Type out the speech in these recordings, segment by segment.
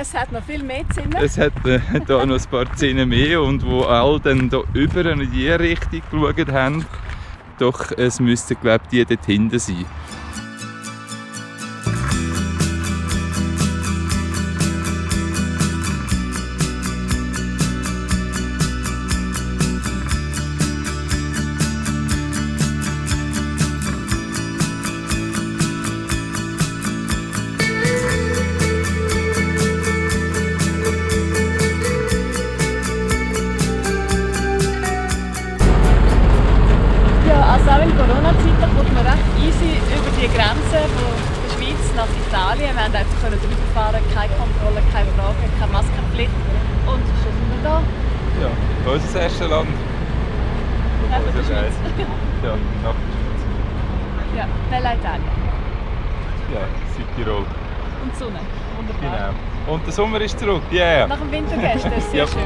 Es hat noch viel mehr Zinnen. Es hat da noch ein paar Zinnen mehr und wo alle dann da über in die Richtung geschaut haben. Doch es müsste, glaube ich, die dort hinten sein. Auch in Corona-Zeiten kommt man recht easy über die Grenze von der Schweiz nach Italien. Wir haben einfach drüber fahren, keine Kontrolle, keine Frage, keine Maskenpflicht. Und schon sind wir da. Ja, unser erstes Land. Neben der Schweiz. Ja, nach der Schweiz. Ja, Bella Italia. Ja, Südtirol. Und die Sonne. Wunderbar. Genau. Und der Sommer ist zurück, yeah! Nach dem Winter gestern, sehr schön.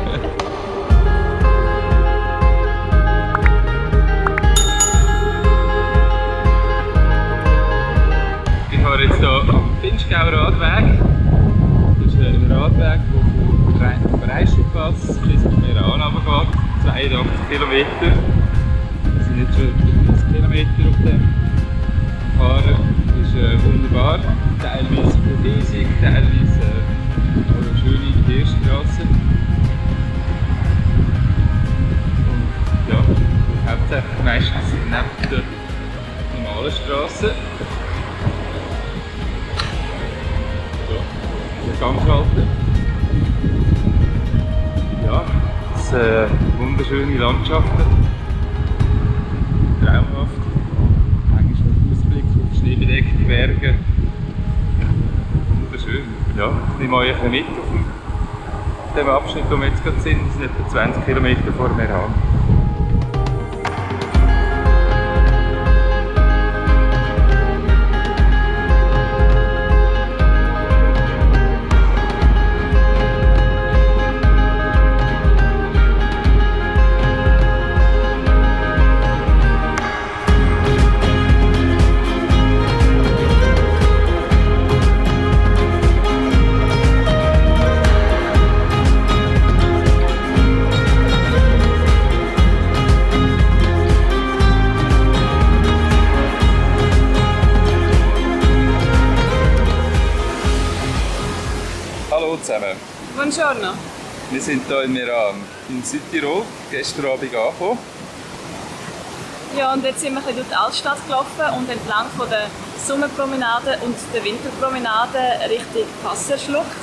Ich fahre jetzt hier am Finchgauer Radweg. Das ist ein Radweg, der vom Breischerpass bis auf Meran runtergeht. 82 Kilometer. Wir sind jetzt schon über 30 Kilometer auf dem Fahren. Das ist wunderbar. Teilweise riesig, teilweise eine schöne Tierstraße. Und ja, hauptsächlich meistens neben der normalen Straße. Gangschalter. Ja, das wunderschöne Landschaften. Traumhaft. Manchmal mit Ausblick auf schneebedeckte Berge. Wunderschön. Ja, ich nehme euch ein bisschen mit auf dem Abschnitt, wo wir jetzt gerade sind. Wir sind etwa 20 Kilometer vor Meran. Hallo zusammen. Buongiorno. Wir sind hier in Meran, in Südtirol, gestern Abend angekommen. Ja, und jetzt sind wir ein bisschen durch die Altstadt gelaufen und entlang von der Sommerpromenade und der Winterpromenade Richtung Passerschlucht.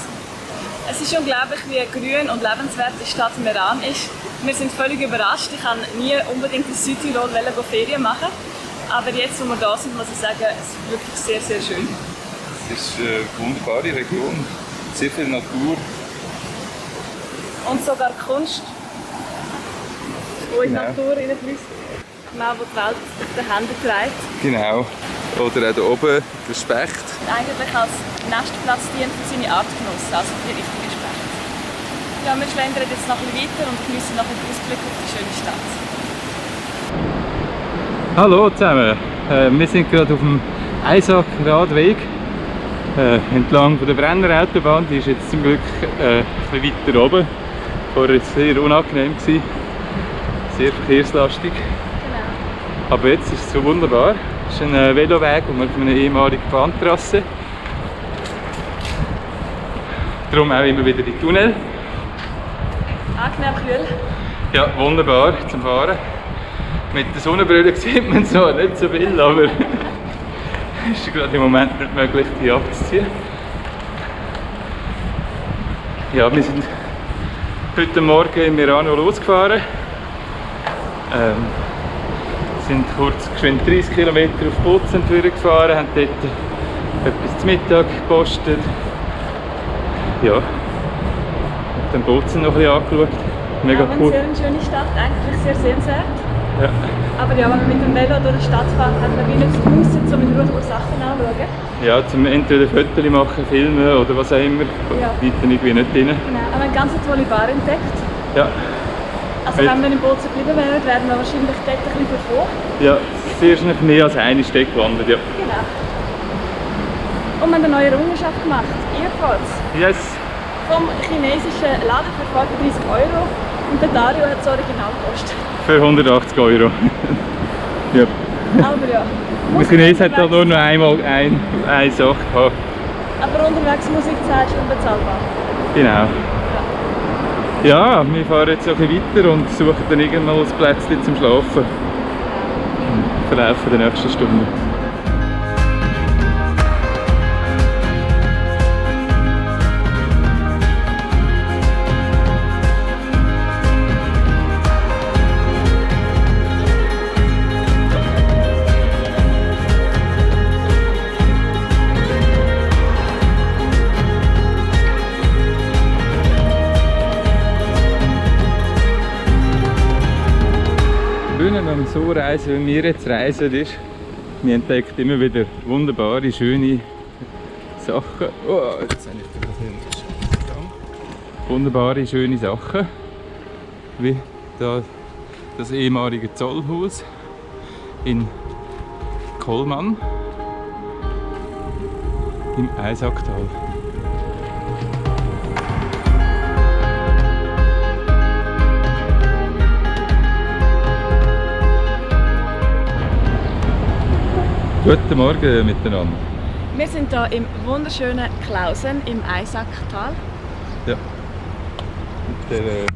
Es ist unglaublich, wie grün und lebenswert die Stadt Meran ist. Wir sind völlig überrascht. Ich kann nie unbedingt in Südtirol Ferien machen. Aber jetzt, wo wir da sind, muss ich sagen, es ist wirklich sehr, sehr schön. Es ist eine wunderbare Region, sehr viel Natur. Und sogar Kunst, die in die Genau. Natur hineinfließt. Genau, die die Welt auf den Händen trägt. Genau. Oder auch hier oben der Specht. Und eigentlich als Nestplatz dient für seine Artgenossen, also für die richtigen Specht. Ja, wir schlendern jetzt noch ein bisschen weiter und genießen noch einen Ausblick auf die schöne Stadt. Hallo zusammen. Wir sind gerade auf dem Eisack-Radweg entlang von der Brennerautobahn. Die ist jetzt zum Glück ein bisschen weiter oben. Vorher war es sehr unangenehm, sehr verkehrslastig. Genau. Aber jetzt ist es so wunderbar. Es ist ein Veloweg auf einer ehemaligen Bahntrasse. Darum auch immer wieder die Tunnel. Angenehm kühl. Ja, wunderbar zum Fahren. Mit der Sonnenbrille sieht man zwar nicht so viel, aber es ist gerade im Moment nicht möglich, die abzuziehen. Ja, wir sind heute Morgen in Merano losgefahren. Sind kurz geschwind 30 km auf Bozen gefahren, haben dort etwas zum Mittag gepostet. Ja, habe den Bozen noch ein bisschen angeschaut. Mega Auch cool. eine sehr schöne Stadt, eigentlich sehr sehenswert. Ja. Aber ja, wenn man mit dem Velo durch die Stadt fährt, hat man wie nicht die Muße, um in Ruhe Sachen anzuschauen. Ja, zum entweder Fotos machen, filmen oder was auch immer. Ja. Weiter irgendwie nicht drin. Genau, aber eine ganz tolle Bar entdeckt. Ja. Also wenn wir in Bozen geblieben wären, wären wir wahrscheinlich dort ein bisschen bevor. Ja, sehr schnell mehr als eine Stück gewandert, ja. Genau. Und wir haben eine neue Errungenschaft gemacht, Earpods. Yes! vom chinesischen Laden für 35 €. Und der Dario hat das Original gekostet. Für 180 €. Ja. Aber ja. Der Chinese hat da nur noch einmal eine Sache gehabt. Aber unterwegs Musik zahlst du unbezahlbar. Genau. Ja, wir fahren jetzt ein bisschen weiter und suchen dann irgendwann ein Plätzchen zum Schlafen. Im Verlauf der nächsten Stunde. Wenn man so reisen, wie wir jetzt reisen, ist, wir entdecken immer wieder wunderbare, schöne Sachen. Oh, jetzt habe ich wunderbare, schöne Sachen, wie da das ehemalige Zollhaus in Kollmann im Eisacktal. Guten Morgen miteinander. Wir sind hier im wunderschönen Klausen im Eisacktal. Ja. Mit der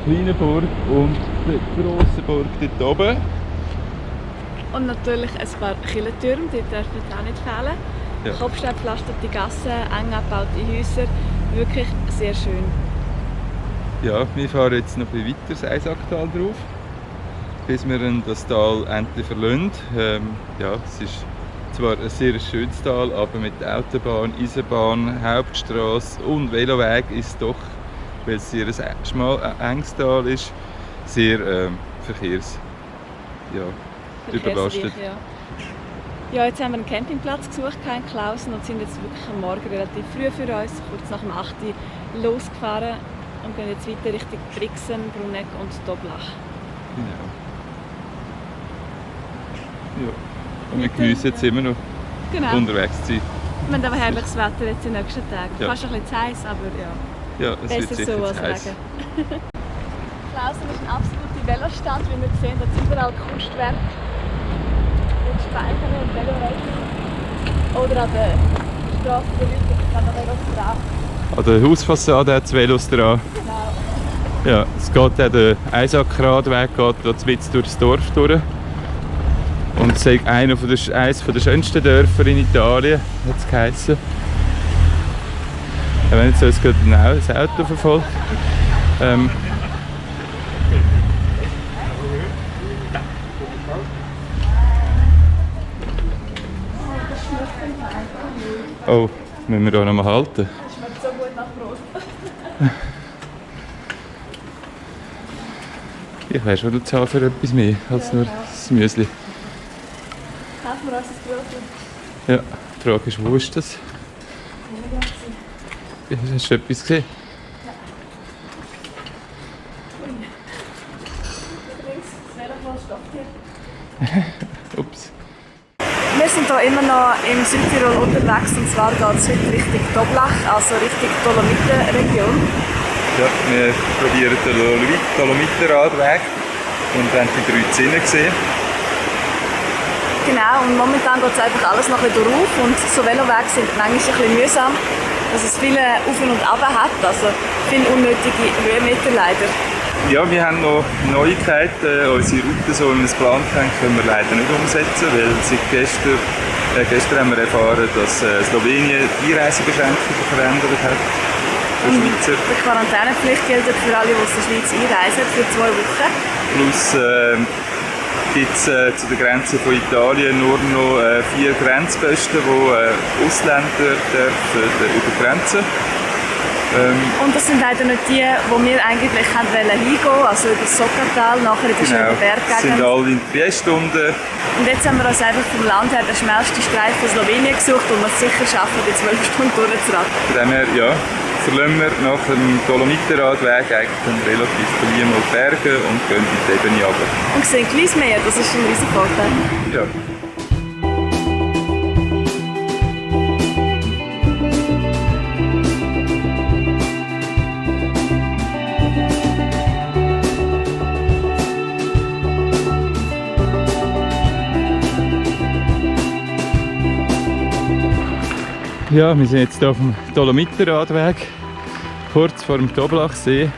kleinen Burg und der grossen Burg dort oben. Und natürlich ein paar Kirchtürme, die dürfen auch nicht fehlen. Ja. Kopfsteinpflasterte Gassen, eng abgebaute Häuser, wirklich sehr schön. Ja, wir fahren jetzt noch ein bisschen weiter das Eisacktal drauf, bis wir dann das Tal endlich verlassen. Ja, es ist zwar ein sehr schönes Tal, aber mit Autobahn, Eisenbahn, Hauptstrasse und Veloweg ist es doch, weil es sehr ein enges Tal ist, sehr überlastet. Ja. Ja, jetzt haben wir einen Campingplatz gesucht in Klausen und sind jetzt wirklich am Morgen relativ früh für uns, kurz nach dem 8 Uhr losgefahren und gehen jetzt weiter Richtung Brixen, Bruneck und Toblach. Genau. Ja. Und wir genießen jetzt immer noch unterwegs zu sein. Wir haben aber herrliches Wetter jetzt in den nächsten Tagen. Ja. Fast ein bisschen zu heiß, aber ja. Ja, es wird Besser sicher so als zu heiß. Regen. Klausen ist eine absolute Velostadt, wie wir sehen, da ist überall Kunstwerk. Mit Speichern und Velorädern. Oder an der Straße der Leute kann man Velos dran. An der Hausfassade hat es Velos dran. Genau. Ja, es geht auch der Eisackradweg geht da mitten durch das Dorf durch. Und es ist eines der schönsten Dörfer in Italien, hat es geheissen. Wenn jetzt uns gerade ein Auto verfolgt. Oh, müssen wir hier noch mal halten? Das schmeckt so gut nach Brot. Ich weiss schon, du zahlst für etwas mehr als nur das Müsli. Kaufen wir uns das Brot. Ja, die Frage ist, wo ist das? Hast du etwas gesehen? Ja. Übrigens, das wäre voll Stofftier. Ups. Wir sind hier immer noch im Südtirol unterwegs und zwar geht es heute Richtung Toblach, also Richtung Dolomitenregion. Ja, wir probieren den Dolomitenradweg und haben die 3 Zinnen gesehen. Genau, und momentan geht es einfach alles noch ein bisschen rauf und so Velowege sind manchmal ein bisschen mühsam, dass es viele Auf und Ab hat, also viele unnötige Höhenmeter leider. Ja, wir haben noch Neuigkeiten. Unsere Route, so wie wir es geplant haben, können wir leider nicht umsetzen, weil seit gestern haben wir erfahren, dass Slowenien die Einreisebeschränkungen verändert hat für Schweizer. Die Quarantänepflicht gilt für alle, die aus der Schweiz einreisen, für 2 Wochen. Plus gibt es zu der Grenze von Italien nur noch 4 Grenzposten, wo Ausländer dürfen über die Grenze. Und das sind leider nicht die, wo wir eigentlich hingehen wollten, also über das Sockertal, nachher in die schönen Berggegend. Genau, sind alle in 3 Stunden. Und jetzt haben wir uns einfach vom Land her den schnellsten Streif von Slowenien gesucht, um es sicher schaffen, die 12 Stunden durchzuraten. Von dem her, ja, verlassen wir nach dem Dolomitenradweg eigentlich dann relativ früh mal die Berge und gehen in die Ebene runter. Und sehen gleich mehr, das ist ein riesiger Vorteil. Ja. Ja, wir sind jetzt hier auf dem Dolomitenradweg, kurz vor dem Toblachsee,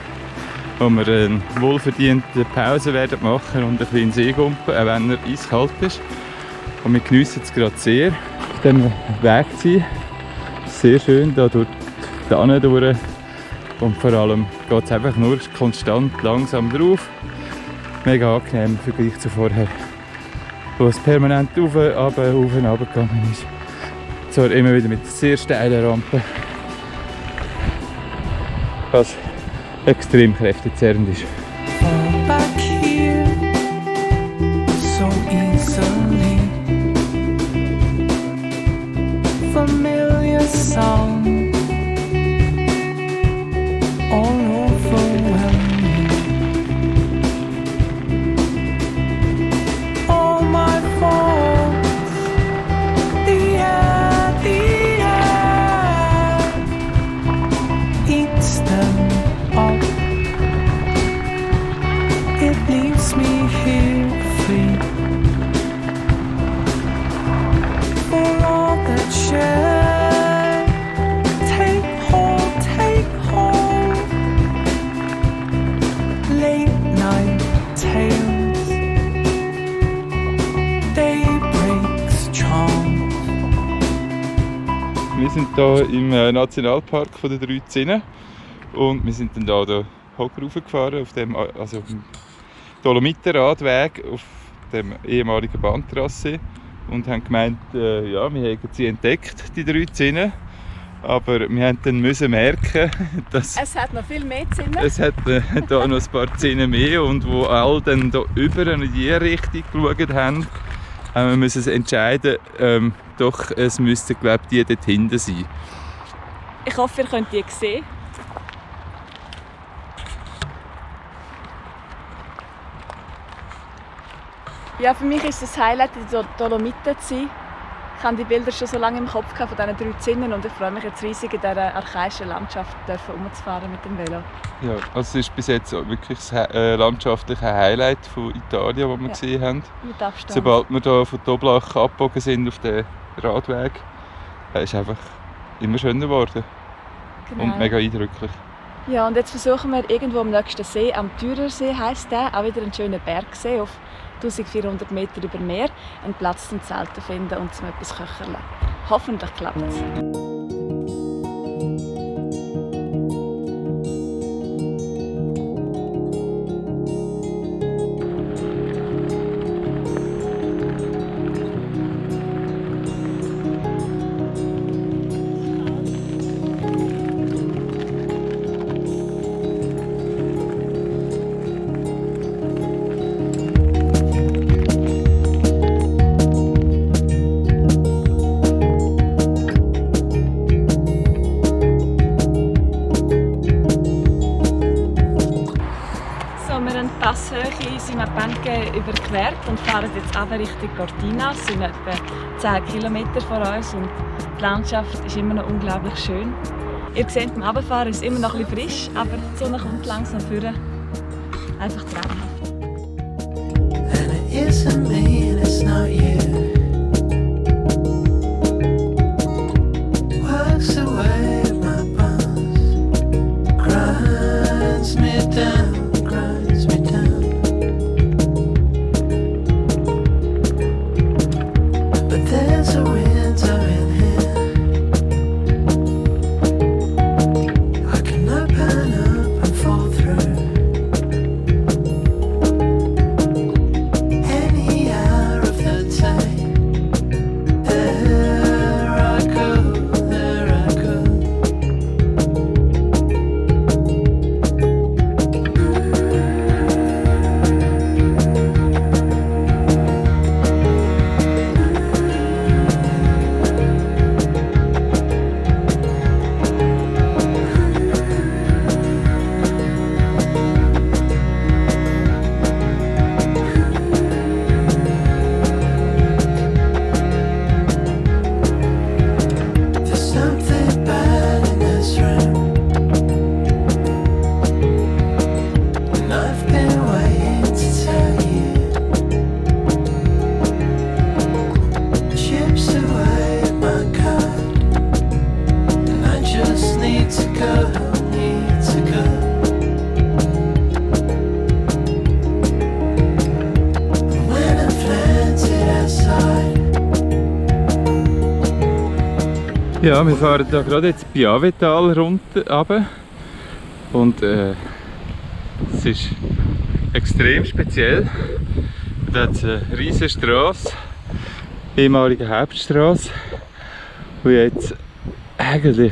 wo wir eine wohlverdiente Pause werden machen und ein bisschen Seegumpen, auch wenn er eiskalt ist. Und wir geniessen es gerade sehr, auf diesem Weg zu sein. Sehr schön, hier durch die Tannen durch. Und vor allem geht es einfach nur konstant langsam drauf. Mega angenehm im Vergleich zu vorher, wo es permanent auf und runter gegangen ist. Zwar immer wieder mit sehr steilen Rampen, was extrem kräftezehrend ist. Back here, so easily. Familiar sound, all overwhelming. All my faults, the air eats them up. It leaves me here free for all that share. Take hold. Late night tales, daybreak's charm. Wir sind hier im Nationalpark von den Drei Zinnen und wir sind dann hier Hocker raufgefahren auf dem Dolomitenradweg auf dem ehemaligen Bahntrasse und haben gemeint, ja, wir hätten sie entdeckt, die Drei Zinnen. Aber wir mussten dann merken, dass Es hat noch viel mehr Zinnen. es hat da noch ein paar Zinnen mehr und wo alle dann da über in die Richtung geschaut haben, wir müssen entscheiden, doch es müssten, glaube ich, die dort hinten sein. Ich hoffe, ihr könnt die sehen. Ja, für mich ist es ein Highlight, in den Dolomiten zu sein. Ich habe die Bilder schon so lange im Kopf von diesen 3 Zinnen und ich freue mich jetzt riesig, in dieser archaischen Landschaft herumzufahren mit dem Velo. Ja, also es ist bis jetzt wirklich das landschaftliche Highlight von Italien, das wir gesehen haben. Mit Abstand. Sobald wir hier von Toblach abgebogen sind auf den Radweg, ist es einfach immer schöner geworden Genau. und mega eindrücklich. Ja, und jetzt versuchen wir irgendwo am nächsten See, am Dürersee heisst der, auch wieder einen schönen Bergsee auf 1400 Meter über Meer, einen Platz zum Zelten finden und zum etwas köcherle. Hoffentlich klappt es. Passhöhe sind wir Bänke überquert und fahren jetzt runter Richtung Cortina. Es sind etwa 10 Kilometer vor uns und die Landschaft ist immer noch unglaublich schön. Ihr seht, beim Runterfahren ist es immer noch ein bisschen frisch, aber die Sonne kommt langsam vorne. Einfach traumhaft. And it isn't me and it's not you. Works away at my bones, grinds me down. But there's a window in here I can open up and fall through. Any hour of the day Ja, wir fahren hier gerade jetzt Piavetal runter. Und es ist extrem speziell. Da hat es eine riesige Straße, ehemalige Hauptstraße, wo jetzt eigentlich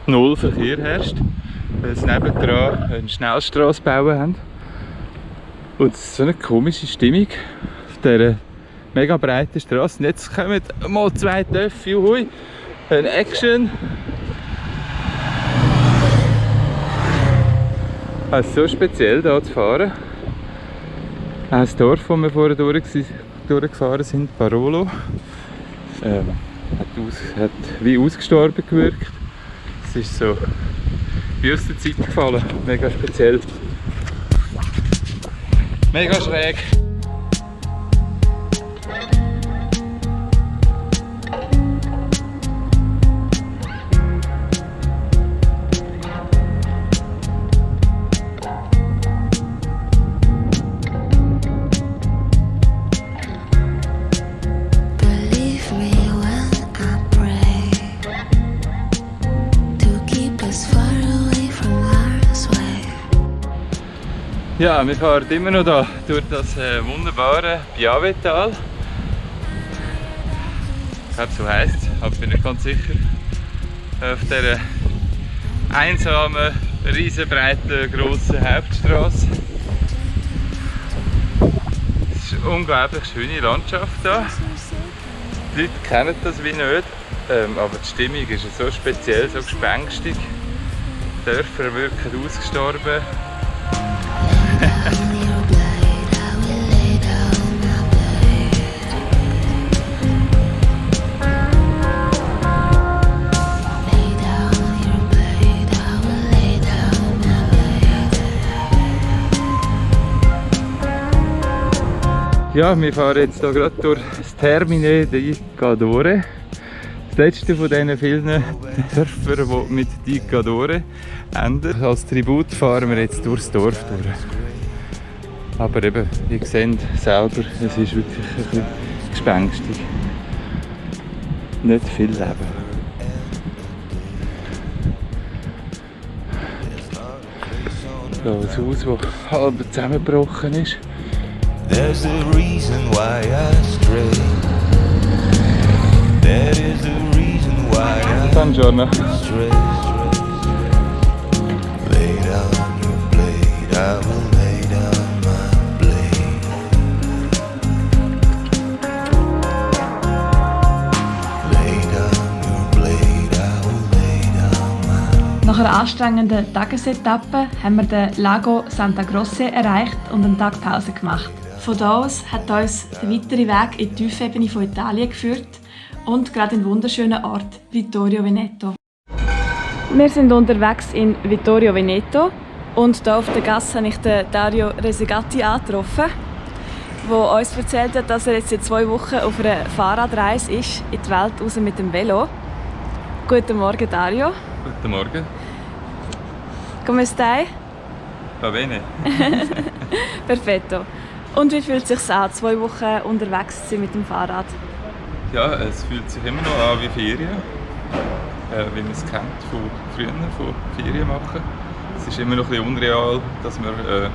null Verkehr herrscht, weil sie nebendran eine Schnellstraße bauen haben. Und es ist so eine komische Stimmung auf dieser mega breiten Straße. Und jetzt kommen mal 2 Töpfe, juhui, eine Action. Es ist so speziell hier zu fahren. Auch das Dorf, wo wir vorher durchgefahren sind, Barolo, hat wie ausgestorben gewirkt. Es ist so wie aus der Zeit gefallen, mega speziell. Mega schräg. Ja, wir fahren immer noch da durch das wunderbare Piavetal. Ich glaube, so heisst es, aber bin nicht ganz sicher. Auf dieser einsamen, riesenbreiten, grossen Hauptstraße. Es ist eine unglaublich schöne Landschaft hier. Die Leute kennen das wie nicht, aber die Stimmung ist so speziell, so gespenstig. Die Dörfer wirken ausgestorben. Ja, wir fahren jetzt hier gerade durch das Termine di Cadore. Das letzte von diesen vielen Dörfern, die mit di Cadore enden. Als Tribut fahren wir jetzt durchs Dorf durch. Aber eben, ihr seht selber, es ist wirklich ein bisschen gespenstig. Nicht viel Leben. Da ein Haus, das halb zusammengebrochen ist. There's a reason why I stray. There is a reason why I stray. Lay down your blade, I will lay down my blade. Lay down your blade, I will lay down my. Nach einer anstrengenden Tagesetappe haben wir den Lago Santa Croce erreicht und einen Tag Pause gemacht. Von da aus hat uns der weitere Weg in die Tiefebene von Italien geführt und gerade in den wunderschönen Ort Vittorio Veneto. Wir sind unterwegs in Vittorio Veneto und hier auf der Gasse habe ich den Dario Resegatti angetroffen, der uns erzählt hat, dass er jetzt seit 2 Wochen auf einer Fahrradreise ist, in die Welt raus mit dem Velo. Guten Morgen, Dario. Guten Morgen. Come stai? Va bene. Perfetto. Und wie fühlt es sich an, 2 Wochen unterwegs zu sein mit dem Fahrrad? Ja, es fühlt sich immer noch an wie Ferien, wie man es kennt von früher, von Ferien machen. Es ist immer noch ein bisschen unreal, dass wir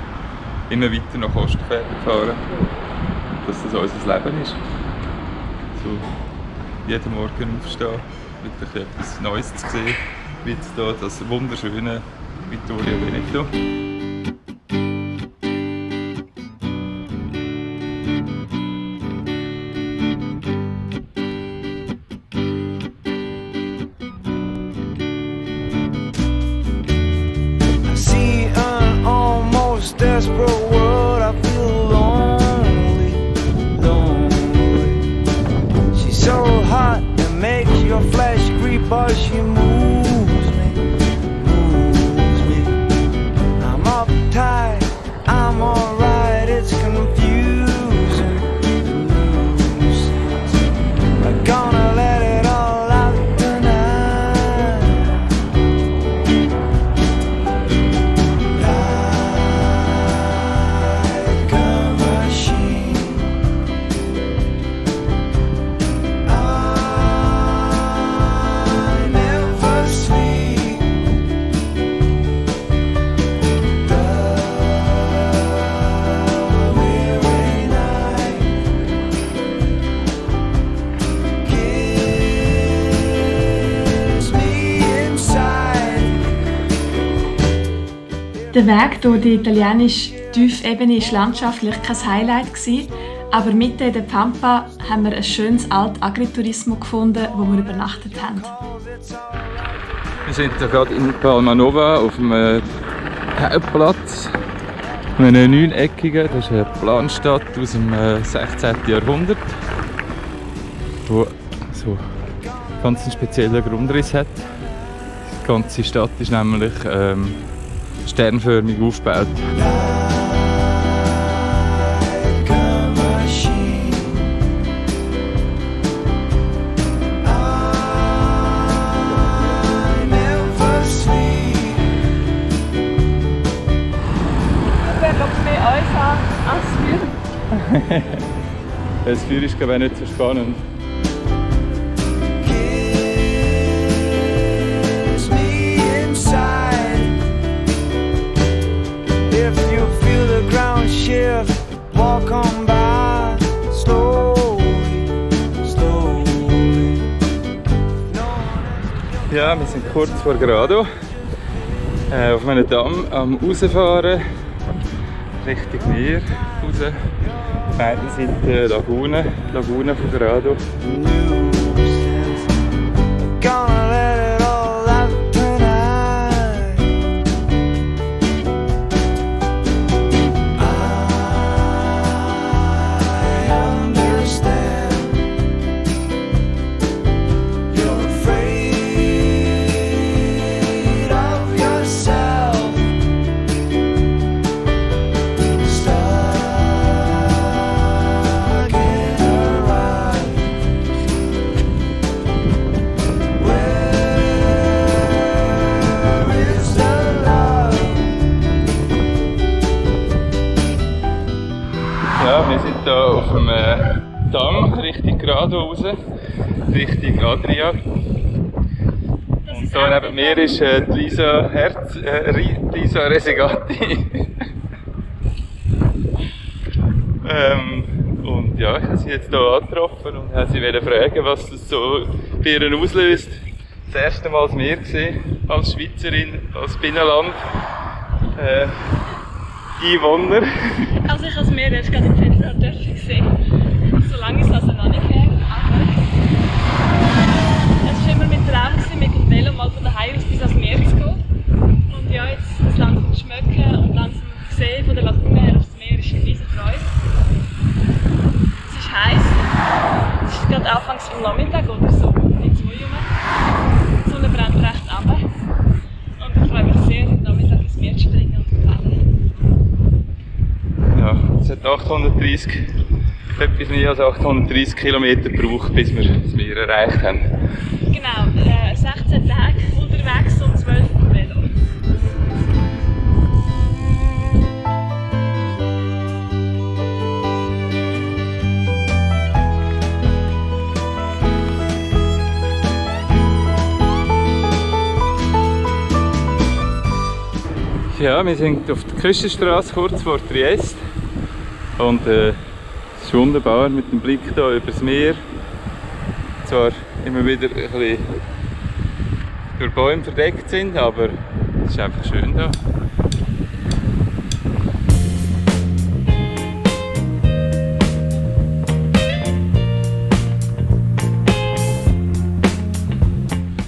immer weiter nach Osterferien fahren, dass das unser Leben ist. So jeden Morgen aufstehen, wieder etwas Neues zu sehen, wie jetzt hier das wunderschöne Vittorio Veneto. Desperate world, I feel lonely, lonely. She's so hot, it makes your flesh creep, but she moves me, moves me. I'm Der Weg durch die italienische Tiefebene war landschaftlich kein Highlight, aber mitten in der Pampa haben wir ein schönes altes Agriturismo gefunden, wo wir übernachtet haben. Wir sind hier gerade in Palma Nova auf dem Hauptplatz. Eine neuneckige, das ist eine Planstadt aus dem 16. Jahrhundert, die so einen ganz speziellen Grundriss hat. Die ganze Stadt ist nämlich sternförmig aufgebaut. Das Feuer ist glaube ich nicht so spannend. Ja, wir sind kurz vor Grado auf einem Damm am Rausfahren Richtung Meer raus. Auf der einen Seite Lagune von Grado. Ja, wir sind hier auf dem Damm Richtung Grado raus, Richtung Adria. Und hier neben mir ist Lisa Resegatti. Und ja, ich habe sie jetzt hier angetroffen und wollte sie fragen, was das so bei ihr auslöst. Das erste Mal als Meer gesehen, als Schweizerin, als Binnenland. Einwohner. Also ich habe es mir erst gerade im Februar gesehen. So lange ist es also noch nicht her. Aber es war immer mein Traum, mit dem Velo mal von daheim aus bis ans Meer zu gehen. Und ja, jetzt das langsam schmecken und langsam sehen von der Lagune her aufs Meer ist eine riesige Freude. Es ist heiß. Es ist gerade anfangs vom Nachmittag oder so, nicht 2 Uhr. Die Sonne brennt recht runter. Und ich freue mich sehr, am Nachmittag ins Meer zu springen und zu paddeln. Ja, es hat 830, etwas mehr als 830 Kilometer gebraucht, bis wir das Meer erreicht haben. Genau, 16 Tage unterwegs und 12 im Velo. Ja, wir sind auf der Küstenstraße kurz vor Triest. Und es ist wunderbar mit dem Blick hier über das Meer. Zwar immer wieder ein bisschen durch Bäume verdeckt sind, aber es ist einfach schön hier.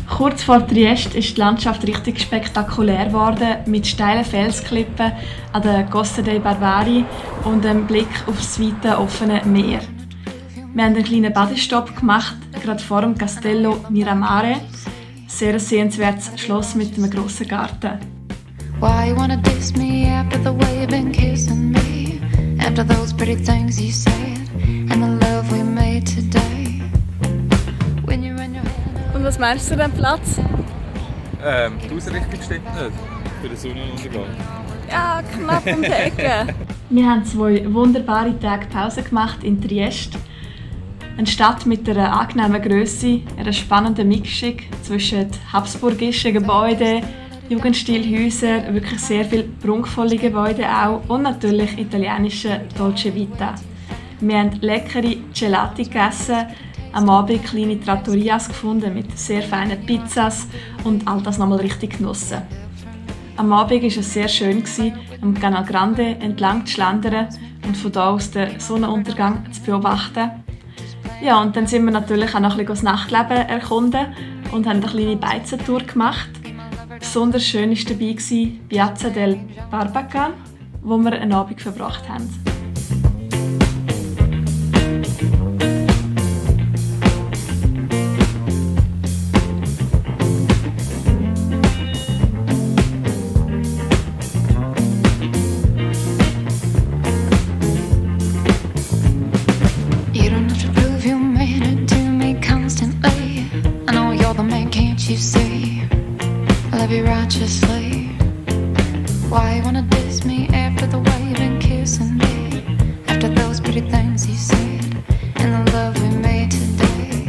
Kurz vor Triest ist die Landschaft richtig spektakulär geworden, mit steilen Felsklippen an der Costa dei Barbari und einem Blick auf das weite, offene Meer. Wir haben einen kleinen Badestopp gemacht, gerade vor dem Castello Miramare. Sehr ein sehenswertes Schloss mit einem grossen Garten. Why you wanna diss me after the way you've been kissing me? After those pretty things you said and the love we made today. When you're in your head. Und was meinst du zu diesem Platz? Die Ausrichtung stimmt nicht für den Sonnenuntergang. Ja, knapp um die Ecke. Wir haben 2 wunderbare Tage Pause gemacht in Triest. Eine Stadt mit einer angenehmen Grösse, einer spannenden Mischung zwischen habsburgischen Gebäuden, Jugendstilhäusern, wirklich sehr viele prunkvolle Gebäude auch und natürlich italienische Dolce Vita. Wir haben leckere Gelati gegessen, am Abend kleine Trattorias gefunden mit sehr feinen Pizzas und all das nochmal richtig genossen. Am Abend war es sehr schön, am Canal Grande entlang zu schlendern und von da aus den Sonnenuntergang zu beobachten. Ja, und dann sind wir natürlich auch noch ein bisschen das Nachtleben erkunden und haben eine kleine Beizentour gemacht. Besonders schön war dabei Piazza del Barbacan, wo wir einen Abend verbracht haben. You see, I love you righteously. Why you wanna diss me after the way you've been kissing me? After those pretty things you said and the love we made today.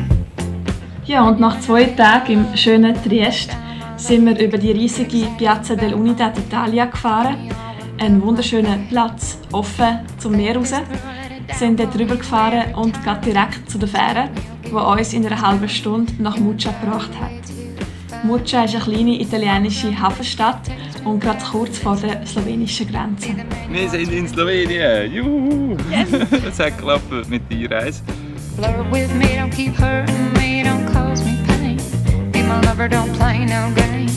Ja, und nach 2 Tagen im schönen Triest sind wir über die riesige Piazza dell'Unità d'Italia gefahren. Ein wunderschöner Platz, offen zum Meer raus. Sind dort drüber gefahren und gleich direkt zu der Fähre, die uns in einer halben Stunde nach Muccia gebracht hat. Muccia ist eine kleine italienische Hafenstadt und gerade kurz vor der slowenischen Grenze. Wir sind in Slowenien! Juhu! Yes. Das hat geklappt mit der Reise. Flirt with me, don't keep hurting me, don't cause me pain. Be my lover, don't play no game.